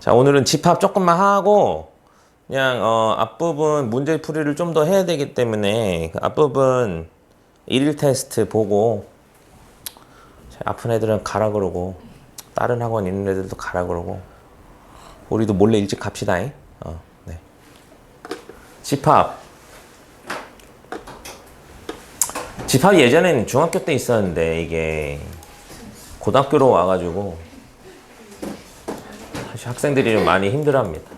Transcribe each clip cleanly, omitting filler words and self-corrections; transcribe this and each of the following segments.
자, 오늘은 집합 조금만 하고 그냥 앞부분 문제풀이를 좀 더 해야 되기 때문에 그 앞부분 일일 테스트 보고 아픈 애들은 가라 그러고 다른 학원 있는 애들도 가라 그러고 우리도 몰래 일찍 갑시다. 네. 집합 예전에는 중학교 때 있었는데 이게 고등학교로 와가지고 사실 학생들이 좀 많이 힘들어합니다.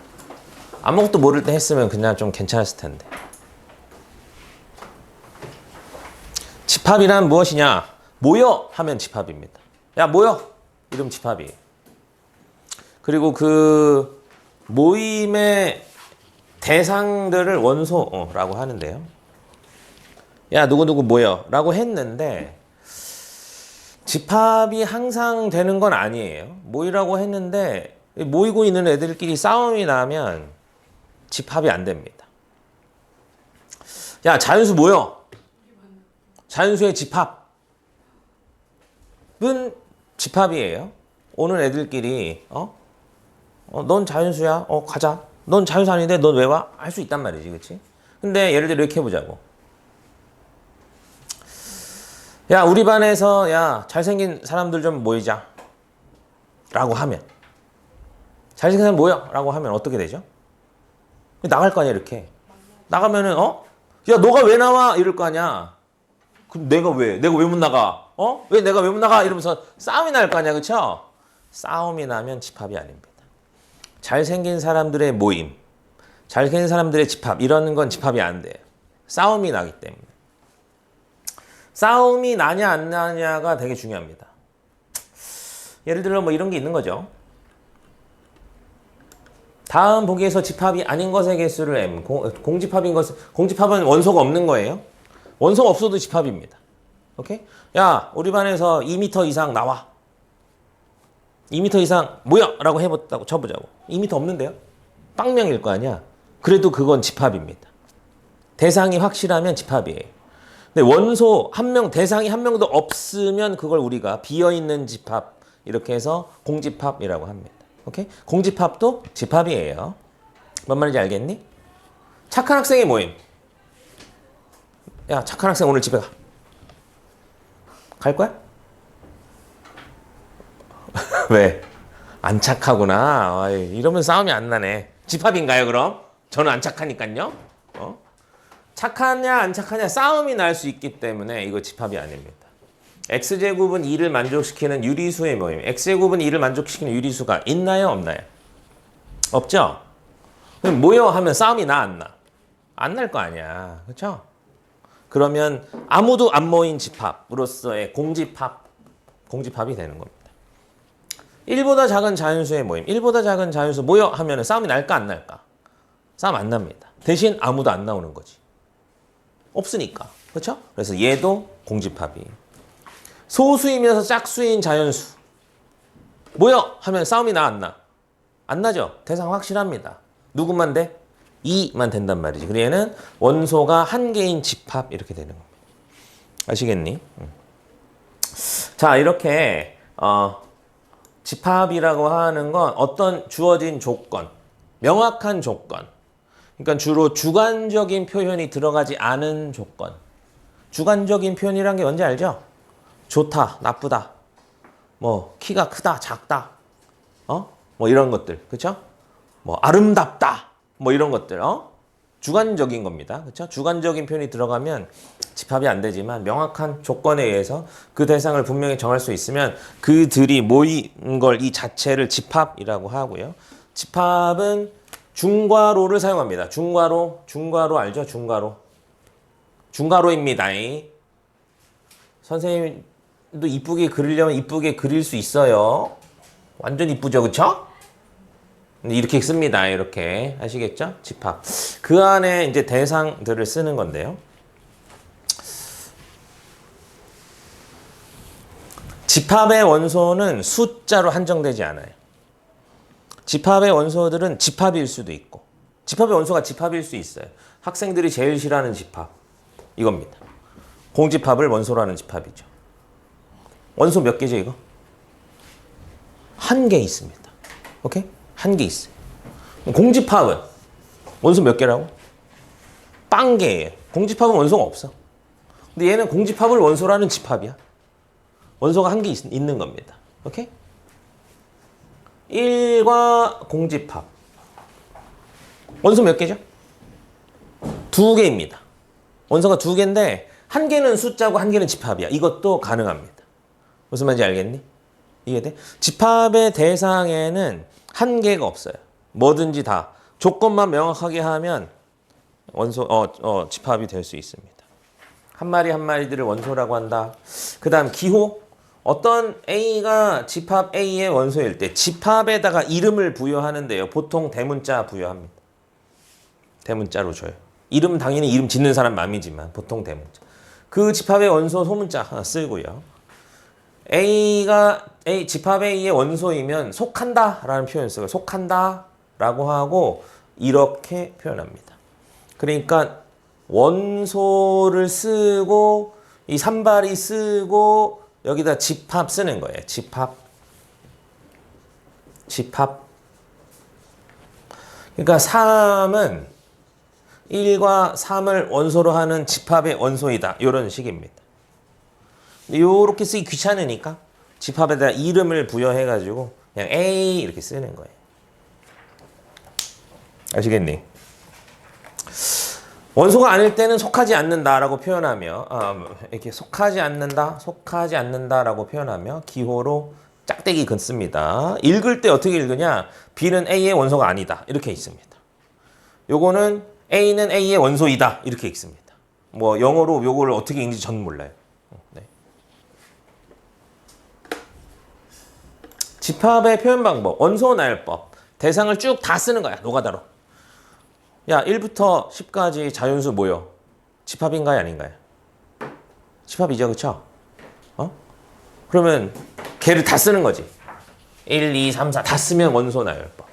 아무것도 모를 때 했으면 그냥 좀 괜찮았을 텐데. 집합이란 무엇이냐? 모여 하면 집합입니다. 야 모여! 이러면 집합이에요. 그리고 그 모임의 대상들을 원소라고 하는데요. 야 누구누구 모여 라고 했는데 집합이 항상 되는 건 아니에요. 모이라고 했는데 모이고 있는 애들끼리 싸움이 나면 집합이 안 됩니다. 야 자연수 모여. 자연수의 집합은 집합이에요. 오는 애들끼리 넌 자연수야. 가자. 넌 자연수 아닌데 넌 왜 와? 할 수 있단 말이지, 그렇지? 근데 예를 들어 이렇게 해보자고. 야 우리 반에서 야 잘생긴 사람들 좀 모이자 라고 하면 잘생긴 사람 모여 라고 하면 어떻게 되죠? 나갈 거 아니야. 이렇게 나가면은 야 너가 왜 나와 이럴 거 아니야. 그럼 내가 왜 못 나가? 왜 내가 왜 못 나가? 이러면서 싸움이 날 거 아니야. 그쵸? 싸움이 나면 집합이 아닙니다. 잘생긴 사람들의 모임, 잘생긴 사람들의 집합, 이러는 건 집합이 안 돼요. 싸움이 나기 때문에. 싸움이 나냐 안 나냐가 되게 중요합니다. 예를 들어 뭐 이런 게 있는 거죠. 다음 보기에서 집합이 아닌 것의 개수를 M, 공집합인 것은, 공집합은 원소가 없는 거예요. 원소가 없어도 집합입니다. 오케이? 야 우리 반에서 2m 이상 나와. 2m 이상 모여 라고 해보자고 쳐보자고. 2m 없는데요? 빵명일 거 아니야. 그래도 그건 집합입니다. 대상이 확실하면 집합이에요. 근데 원소 한 명, 대상이 한 명도 없으면 그걸 우리가 비어있는 집합 이렇게 해서 공집합이라고 합니다. 오케이? 공집합도 집합이에요. 뭔 말인지 알겠니? 착한 학생의 모임. 야 착한 학생 오늘 집에 가. 갈 거야? 왜? 안 착하구나. 이러면 싸움이 안 나네. 집합인가요 그럼? 저는 안 착하니까요. 착하냐 안 착하냐 싸움이 날 수 있기 때문에 이거 집합이 아닙니다. x제곱은 2를 만족시키는 유리수의 모임. x제곱은 2를 만족시키는 유리수가 있나요 없나요? 없죠? 그럼 모여 하면 싸움이 나 안 나? 안 날 거 아니야. 그렇죠? 그러면 아무도 안 모인 집합으로서의 공집합이 되는 겁니다. 1보다 작은 자연수의 모임. 1보다 작은 자연수 모여 하면 싸움이 날까 안 날까? 싸움 안 납니다. 대신 아무도 안 나오는 거지. 없으니까. 그렇죠? 그래서 얘도 공집합이에요. 소수이면서 짝수인 자연수. 모여 하면 싸움이 나 안 나? 안 나죠? 대상 확실합니다. 누구만 돼? 2만 된단 말이지. 그래서 얘는 원소가 한 개인 집합 이렇게 되는 겁니다. 아시겠니? 자 이렇게 집합이라고 하는 건 어떤 주어진 조건, 명확한 조건. 그러니까 주로 주관적인 표현이 들어가지 않은 조건. 주관적인 표현이란 게 뭔지 알죠? 좋다, 나쁘다, 뭐 키가 크다, 작다, 뭐 이런 것들, 그렇죠? 뭐 아름답다, 뭐 이런 것들, 주관적인 겁니다, 그렇죠? 주관적인 표현이 들어가면 집합이 안 되지만 명확한 조건에 의해서 그 대상을 분명히 정할 수 있으면 그들이 모인 걸 이 자체를 집합이라고 하고요. 집합은 중괄호를 사용합니다. 중괄호 알죠? 중괄호입니다. 선생님도 이쁘게 그리려면 이쁘게 그릴 수 있어요. 완전 이쁘죠, 그쵸? 이렇게 씁니다. 이렇게 아시겠죠? 집합. 그 안에 이제 대상들을 쓰는 건데요. 집합의 원소는 숫자로 한정되지 않아요. 집합의 원소들은 집합일 수도 있고 집합의 원소가 집합일 수 있어요. 학생들이 제일 싫어하는 집합 이겁니다. 공집합을 원소로 하는 집합이죠. 원소 몇 개죠 이거? 한 개 있습니다. 오케이? 한 개 있어요. 공집합은 원소 몇 개라고? 빵 개예요. 공집합은 원소가 없어. 근데 얘는 공집합을 원소라는 집합이야. 원소가 한 개 있는 겁니다. 오케이? 1과 공집합. 원소 몇 개죠? 2개입니다. 원소가 2개인데 한 개는 숫자고 한 개는 집합이야. 이것도 가능합니다. 무슨 말인지 알겠니? 이해돼? 집합의 대상에는 한계가 없어요. 뭐든지 다 조건만 명확하게 하면 원소 집합이 될 수 있습니다. 한 마리 한 마리들을 원소라고 한다. 그다음 기호. 어떤 A가 집합 A의 원소일 때 집합에다가 이름을 부여하는데요. 보통 대문자 부여합니다. 대문자로 줘요. 이름 당연히 이름 짓는 사람 맘이지만 보통 대문자. 그 집합의 원소 소문자 하나 쓰고요. 집합 A의 원소이면 속한다라는 표현을 써요. 속한다라고 하고 이렇게 표현합니다. 그러니까 원소를 쓰고 이 산발이 쓰고 여기다 집합 쓰는 거예요. 집합. 그러니까 3은 1과 3을 원소로 하는 집합의 원소이다. 이런 식입니다. 요렇게 쓰기 귀찮으니까 집합에다 이름을 부여해가지고 그냥 A 이렇게 쓰는 거예요. 아시겠니? 원소가 아닐 때는 속하지 않는다라고 표현하며 이렇게 속하지 않는다라고 표현하며 기호로 짝대기 긋습니다. 읽을 때 어떻게 읽으냐? B는 A의 원소가 아니다. 이렇게 있습니다. 요거는 A는 A의 원소이다. 이렇게 읽습니다. 뭐 영어로 요거를 어떻게 읽는지 저는 몰라요. 네. 집합의 표현 방법, 원소 나열법. 대상을 쭉 다 쓰는 거야. 노가다로. 야, 1부터 10까지 자연수 뭐요? 집합인가요, 아닌가요? 집합이죠, 그쵸? 그러면 걔를 다 쓰는 거지. 1, 2, 3, 4 다 쓰면 원소 나열법.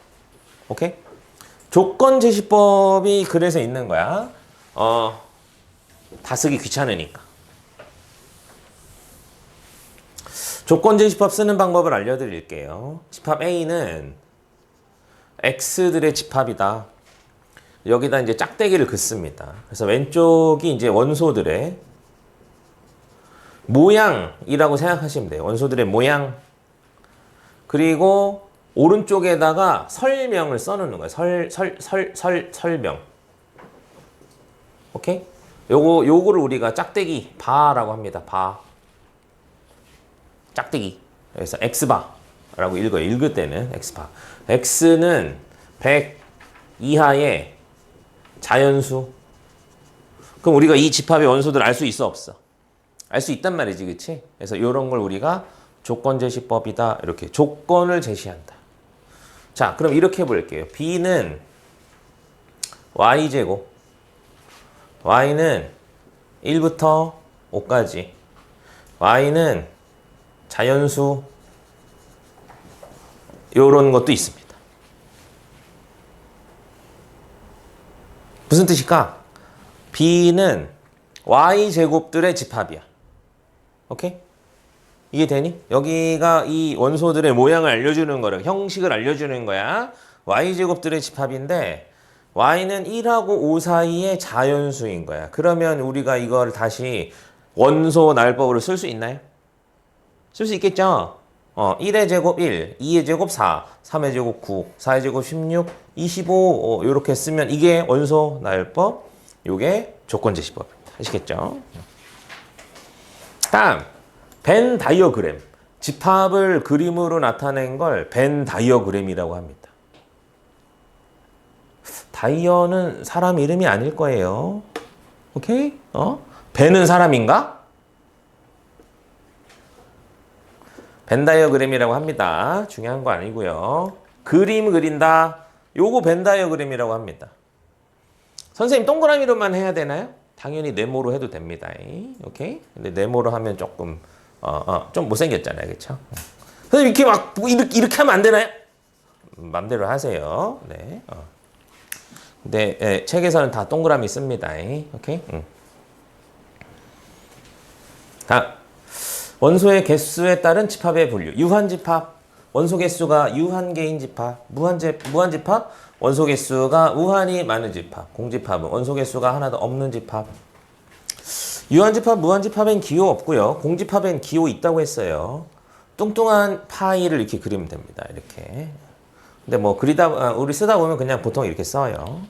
오케이? 조건 제시법이 그래서 있는 거야. 다 쓰기 귀찮으니까. 조건 제시법 쓰는 방법을 알려드릴게요. 집합 A는 X들의 집합이다. 여기다 이제 짝대기를 긋습니다. 그래서 왼쪽이 이제 원소들의 모양이라고 생각하시면 돼요. 원소들의 모양. 그리고 오른쪽에다가 설명을 써놓는 거예요. 설명. 오케이? 요거를 우리가 짝대기 바라고 합니다. 바. 짝대기. 그래서 X바라고 읽어요. 읽을 때는 X바. X는 100 이하의 자연수. 그럼 우리가 이 집합의 원소들을 알 수 있어, 없어? 알 수 있단 말이지, 그치? 그래서 이런 걸 우리가 조건 제시법이다. 이렇게 조건을 제시한다. 자, 그럼 이렇게 볼게요. B는 Y제곱. Y는 1부터 5까지. Y는 자연수. 요런 것도 있습니다. 무슨 뜻일까? B는 Y제곱들의 집합이야. 오케이? 이해되니? 여기가 이 원소들의 모양을 알려주는 거야. 형식을 알려주는 거야. Y제곱들의 집합인데 Y는 1하고 5 사이의 자연수인 거야. 그러면 우리가 이걸 다시 원소 나열법으로 쓸 수 있나요? 쓸 수 있겠죠? 1의 제곱 1, 2의 제곱 4, 3의 제곱 9, 4의 제곱 16, 25 이렇게 쓰면 이게 원소 나열법, 이게 조건제시법입니다. 아시겠죠? 다음, 벤 다이어그램. 집합을 그림으로 나타낸 걸 벤 다이어그램이라고 합니다. 다이어는 사람 이름이 아닐 거예요. 오케이? 벤은 사람인가? 벤 다이어그램이라고 합니다. 중요한 거 아니고요. 그림 그린다. 요거 벤 다이어그램이라고 합니다. 선생님 동그라미로만 해야 되나요? 당연히 네모로 해도 됩니다. 오케이? 근데 네모로 하면 조금 좀 못생겼잖아요. 그렇죠? 선생님 이렇게 막 이렇게 하면 안 되나요? 맘대로 하세요. 네. 근데 책에서는 다 동그라미 씁니다. 오케이? 원소의 개수에 따른 집합의 분류. 유한집합. 원소 개수가 유한 개인 집합. 무한 집합? 원소 개수가 우한이 많은 집합. 공집합은 원소 개수가 하나도 없는 집합. 유한 집합, 무한 집합엔 기호 없고요. 공집합엔 기호 있다고 했어요. 뚱뚱한 파이를 이렇게 그리면 됩니다. 이렇게. 근데 뭐 우리 쓰다 보면 그냥 보통 이렇게 써요.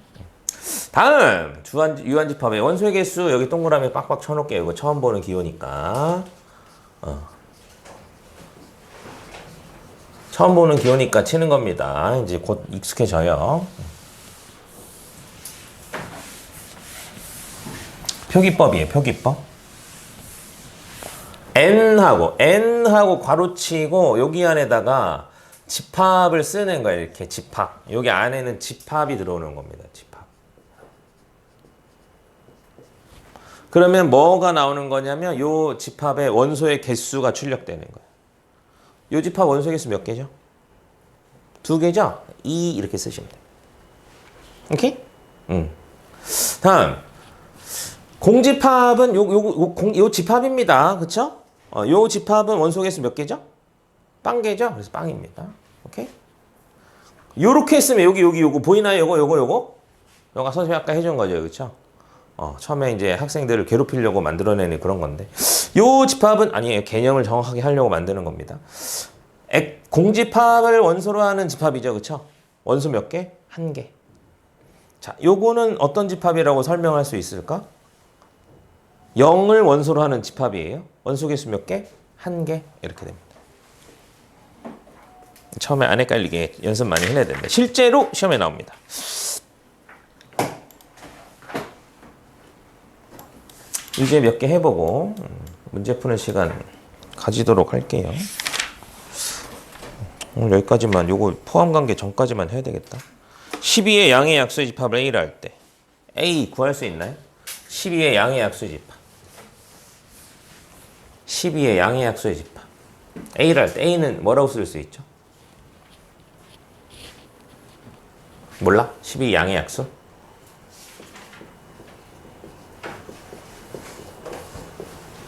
다음 유한 집합의 원소의 개수 여기 동그라미 빡빡 쳐놓을게요. 이거 처음 보는 기호니까. 처음 보는 기호니까 치는 겁니다. 이제 곧 익숙해져요. 표기법이에요. 표기법. n하고 괄호치고 여기 안에다가 집합을 쓰는 거예요. 이렇게 집합. 여기 안에는 집합이 들어오는 겁니다. 집합. 그러면 뭐가 나오는 거냐면 요 집합의 원소의 개수가 출력되는 거예요. 요 집합 원소의 개수 몇 개죠? 2개죠? 2 이렇게 쓰시면 돼요. 오케이? 다음 공집합은 요 집합입니다. 그쵸? 요 집합은 원소 개수 몇 개죠? 빵개죠? 그래서 빵입니다. 오케이? 요렇게 했으면 요거 보이나요? 요거? 요가 선생님이 아까 해준 거죠. 그쵸? 처음에 이제 학생들을 괴롭히려고 만들어내는 그런 건데. 요 집합은 아니에요. 개념을 정확하게 하려고 만드는 겁니다. 공집합을 원소로 하는 집합이죠. 그쵸? 원소 몇 개? 1개. 자, 요거는 어떤 집합이라고 설명할 수 있을까? 0을 원소로 하는 집합이에요. 원소 개수 몇 개? 1개. 이렇게 됩니다. 처음에 안 헷갈리게 연습 많이 해야 됩니다. 실제로 시험에 나옵니다. 이제 몇 개 해보고 문제 푸는 시간 가지도록 할게요. 오늘 여기까지만, 요거 포함 관계 전까지만 해야 되겠다. 12의 양의 약수의 집합을 A를 할 때 A 구할 수 있나요? 12의 양의 약수의 집합. 12의 양의 약수의 집합. A를 할 때 A는 뭐라고 쓸 수 있죠? 몰라? 12 양의 약수?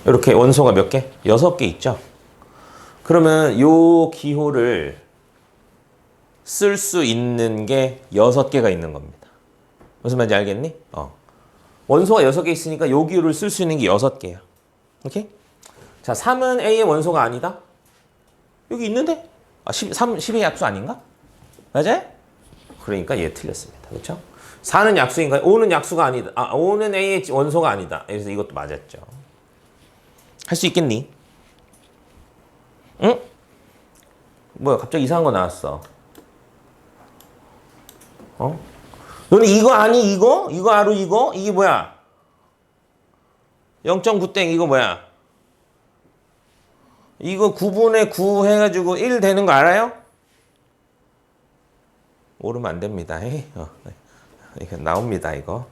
이렇게 원소가 몇 개? 6개 있죠? 그러면 요 기호를 쓸 수 있는 게 6개가 있는 겁니다. 무슨 말인지 알겠니? 원소가 6개 있으니까 요 기호를 쓸 수 있는 게 6개야. 오케이? 자, 3은 A의 원소가 아니다? 여기 있는데? 10의 약수 아닌가? 맞아요? 그러니까 얘 틀렸습니다. 그렇죠? 4는 약수인가요? 5는 약수가 아니다. 5는 A의 원소가 아니다. 그래서 이것도 맞았죠. 할 수 있겠니? 응? 뭐야, 갑자기 이상한 거 나왔어. 너는 이거 아니, 이거? 이거 알아, 이거? 이게 뭐야? 0.9땡, 이거 뭐야? 이거 9분의 9 해가지고 1 되는 거 알아요? 모르면 안 됩니다. 이거 나옵니다, 이거.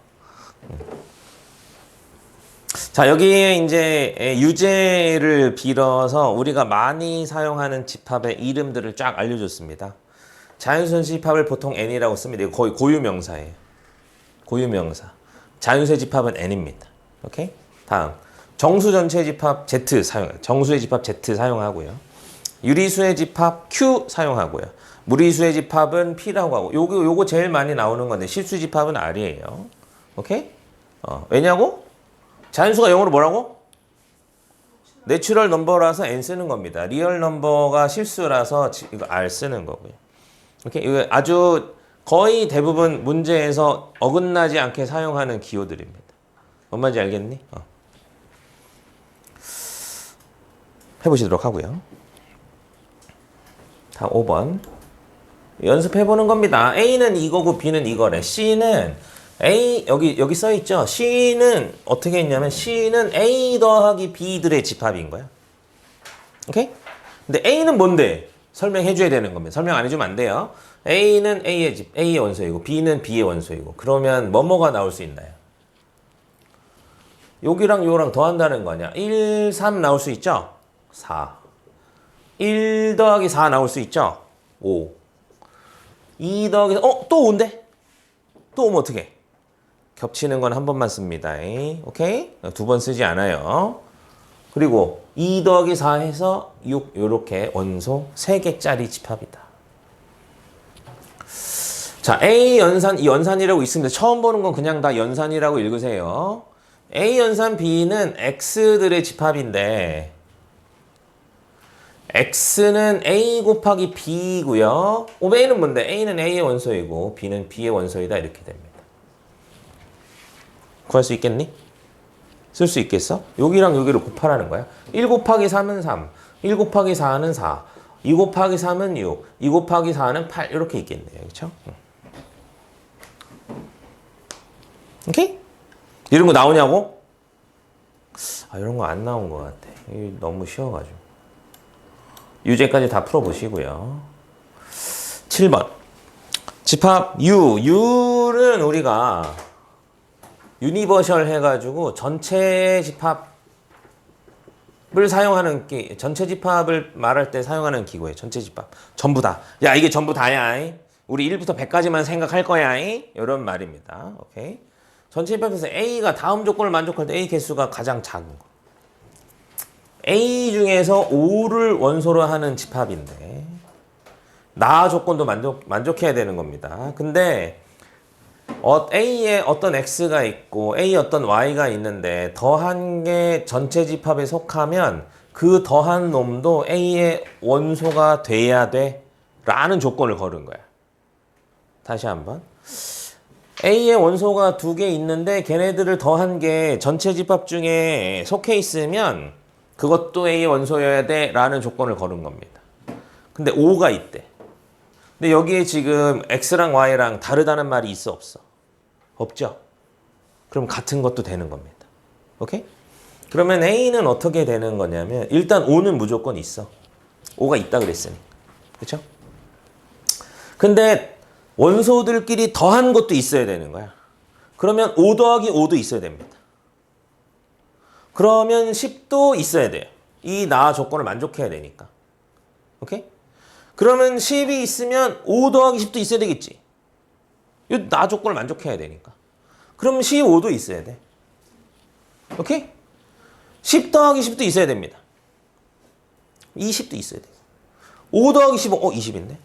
자, 여기에 이제 유제를 빌어서 우리가 많이 사용하는 집합의 이름들을 쫙 알려줬습니다. 자연수 집합을 보통 N이라고 씁니다. 이거 거의 고유명사예요. 고유명사. 자연수의 집합은 N입니다. 오케이? 다음. 정수 전체의 집합 Z 정수의 집합 Z 사용하고요. 유리수의 집합 Q 사용하고요. 무리수의 집합은 P라고 하고, 요거 제일 많이 나오는 건데, 실수 집합은 R이에요. 오케이? 왜냐고? 자연수가 영어로 뭐라고? 내추럴 넘버라서 N 쓰는 겁니다. 리얼 넘버가 실수라서 이거 R 쓰는 거고요. 오케이? 이거 아주 거의 대부분 문제에서 어긋나지 않게 사용하는 기호들입니다. 뭔 말인지 알겠니? 해보시도록 하고요. 다음 5번. 연습해보는 겁니다. A는 이거고 B는 이거래. C는 A, 여기 써있죠? C는 어떻게 했냐면 C는 A 더하기 B들의 집합인 거야. 오케이? 근데 A는 뭔데? 설명해줘야 되는 겁니다. 설명 안 해주면 안 돼요. A는 A의 원소이고 B는 B의 원소이고, 그러면 뭐뭐가 나올 수 있나요? 여기랑 요랑 더한다는 거냐? 1, 3 나올 수 있죠? 4. 1 더하기 4 나올 수 있죠? 5. 2 더하기 또 5인데? 또 오면 어떻게? 겹치는 건 한 번만 씁니다. 오케이? 2번 쓰지 않아요. 그리고 2 더하기 4 해서 6 요렇게 원소 3개짜리 집합이다. 자, A 연산, 이 연산이라고 있습니다. 처음 보는 건 그냥 다 연산이라고 읽으세요. A 연산 B는 X들의 집합인데 X는 A 곱하기 B고요. A는 뭔데? A는 A의 원소이고 B는 B의 원소이다. 이렇게 됩니다. 구할 수 있겠니? 쓸 수 있겠어? 여기랑 여기를 곱하라는 거야. 1 곱하기 3은 3, 1 곱하기 4는 4, 2 곱하기 3은 6, 2 곱하기 4는 8 이렇게 있겠네요. 그렇죠? 오케이? 이런 거 나오냐고? 아, 이런 거 안 나온 것 같아. 너무 쉬워가지고. 유제까지 다 풀어보시고요. 7번. 집합 U. U는 우리가 유니버셜 해가지고 전체 집합을 사용하는 전체 집합을 말할 때 사용하는 기구예요. 전체 집합. 전부 다. 야, 이게 전부 다야. 우리 1부터 100까지만 생각할 거야. 이런 말입니다. 오케이. 전체 집합에서 A가 다음 조건을 만족할 때 A 개수가 가장 작은 거. A 중에서 5를 원소로 하는 집합인데 나 조건도 만족해야 되는 겁니다. 근데 A에 어떤 X가 있고 A 어떤 Y가 있는데 더한 게 전체 집합에 속하면 그 더한 놈도 A의 원소가 돼야 돼 라는 조건을 걸은 거야. 다시 한번. A의 원소가 2개 있는데 걔네들을 더한 게 전체 집합 중에 속해 있으면 그것도 A의 원소여야 돼 라는 조건을 걸은 겁니다. 근데 5가 있대. 근데 여기에 지금 X랑 Y랑 다르다는 말이 있어 없어? 없죠? 그럼 같은 것도 되는 겁니다. 오케이? 그러면 A는 어떻게 되는 거냐면 일단 5는 무조건 있어. 5가 있다 그랬으니. 그렇죠? 근데 원소들끼리 더한 것도 있어야 되는 거야. 그러면 5 더하기 5도 있어야 됩니다. 그러면 10도 있어야 돼요. 이 나 조건을 만족해야 되니까. 오케이? 그러면 10이 있으면 5 더하기 10도 있어야 되겠지. 이 나 조건을 만족해야 되니까. 그럼 15도 있어야 돼. 오케이? 10 더하기 10도 있어야 됩니다. 20도 있어야 돼. 5 더하기 15, 20인데?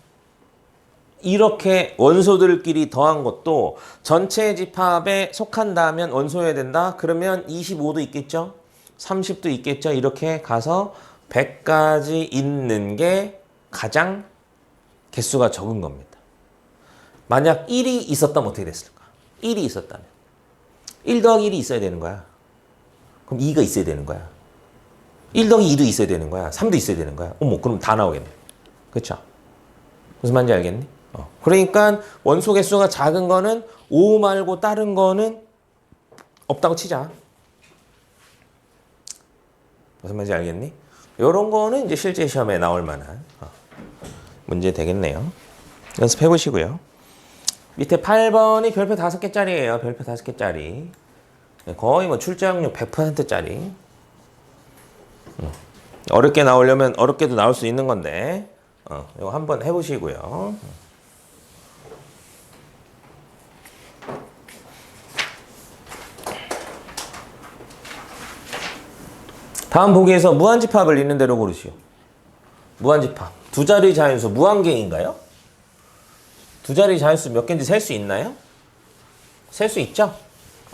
이렇게 원소들끼리 더한 것도 전체 집합에 속한다면 원소여야 된다. 그러면 25도 있겠죠? 30도 있겠죠? 이렇게 가서 100까지 있는 게 가장 개수가 적은 겁니다. 만약 1이 있었다면 어떻게 됐을까? 1이 있었다면 1 더하기 1이 있어야 되는 거야. 그럼 2가 있어야 되는 거야. 1 더하기 2도 있어야 되는 거야. 3도 있어야 되는 거야. 어머, 그럼 다 나오겠네. 그렇죠? 무슨 말인지 알겠니? 그러니까 원소 개수가 작은 거는 5 말고 다른 거는 없다고 치자. 무슨 말인지 알겠니? 이런 거는 이제 실제 시험에 나올 만한 문제 되겠네요. 연습해 보시고요. 밑에 8번이 별표 5개짜리예요. 별표 5개짜리. 거의 뭐 출제확률 100%짜리. 어렵게 나오려면 어렵게도 나올 수 있는 건데 이거 한번 해보시고요. 다음 보기에서 무한집합을 있는 대로 고르시오. 무한집합. 두 자리 자연수 무한개인가요? 두 자리 자연수 몇 개인지 셀 수 있나요? 셀 수 있죠?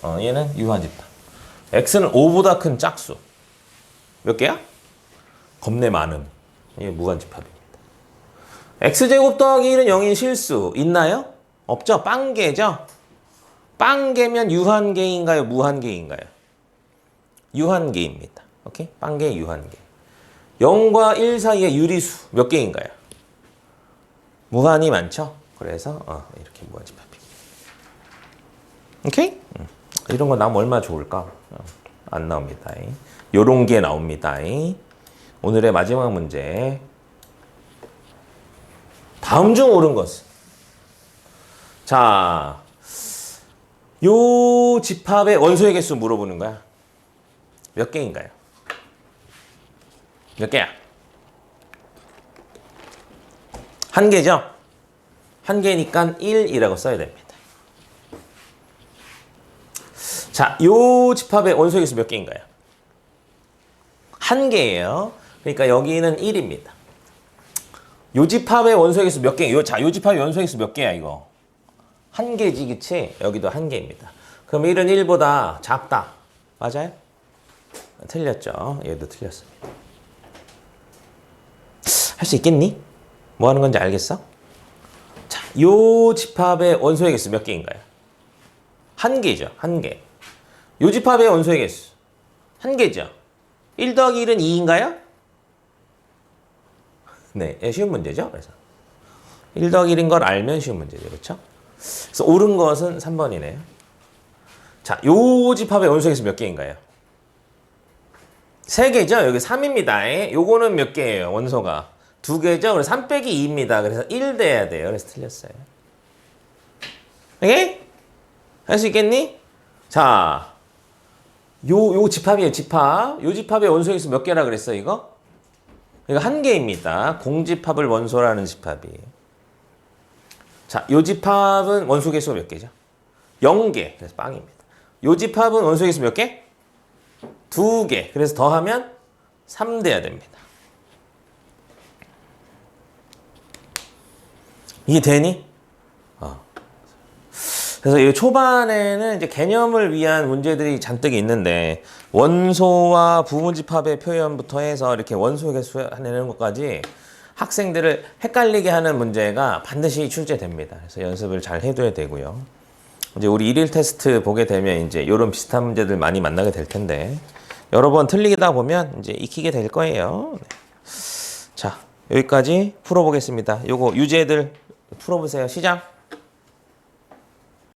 얘는 유한집합. X는 5보다 큰 짝수. 몇 개야? 겁내 많음. 이게 무한집합입니다. X제곱 더하기 1은 0인 실수. 있나요? 없죠? 빵개죠? 빵개면 유한개인가요? 무한개인가요? 유한개입니다. 오케이? 빵개 유한개. 0과 1 사이의 유리수 몇 개인가요? 무한이 많죠? 그래서 이렇게 무한집합입니다. 오케이? 이런 거 나오면 얼마나 좋을까? 안 나옵니다. 요런 게 나옵니다. 오늘의 마지막 문제. 다음 중 옳은 것은? 자, 요 집합의 원소의 개수 물어보는 거야. 몇 개인가요? 몇 개야? 한 개죠? 한 개니까 1이라고 써야 됩니다. 자, 요 집합의 원소의 개수 몇 개인가요? 한 개예요. 그러니까 여기는 1입니다. 요집합의 원소의 개수 몇 개? 자, 요집합의 원소의 개수 몇 개야, 이거? 한 개지, 그치? 여기도 한 개입니다. 그럼 1은 1보다 작다. 맞아요? 틀렸죠. 얘도 틀렸습니다. 할 수 있겠니? 뭐 하는 건지 알겠어? 자, 요 집합의 원소의 개수 몇 개인가요? 한 개죠. 한 개. 요 집합의 원소의 개수 한 개죠. 1 더하기 1은 2인가요? 네, 쉬운 문제죠. 그래서 1 더하기 1인 걸 알면 쉬운 문제죠. 그렇죠? 그래서 옳은 것은 3번이네요. 자, 요 집합의 원소의 개수 몇 개인가요? 3개죠. 여기 3입니다. 요거는 몇 개예요? 원소가 2개죠. 그래서 3 빼기 2입니다. 그래서 1 돼야 돼요. 그래서 틀렸어요. 오케이? 할 수 있겠니? 자, 요 집합이에요. 집합. 요 집합의 원소의 개수 몇 개라 그랬어, 이거? 이거 한 개입니다. 공집합을 원소라는 집합이에요. 자, 요 집합은 원소 개수가 몇 개죠? 0개. 그래서 빵입니다. 요 집합은 원소 개수 몇 개? 2개. 그래서 더하면 3 돼야 됩니다. 이게 되니? 그래서 이 초반에는 이제 개념을 위한 문제들이 잔뜩 있는데 원소와 부분집합의 표현부터 해서 이렇게 원소 개수 내는 것까지 학생들을 헷갈리게 하는 문제가 반드시 출제됩니다. 그래서 연습을 잘 해둬야 되고요. 이제 우리 1일 테스트 보게 되면 이제 이런 비슷한 문제들 많이 만나게 될 텐데 여러 번 틀리다 보면 이제 익히게 될 거예요. 네. 자, 여기까지 풀어보겠습니다. 요거 유제들 풀어보세요. 시작.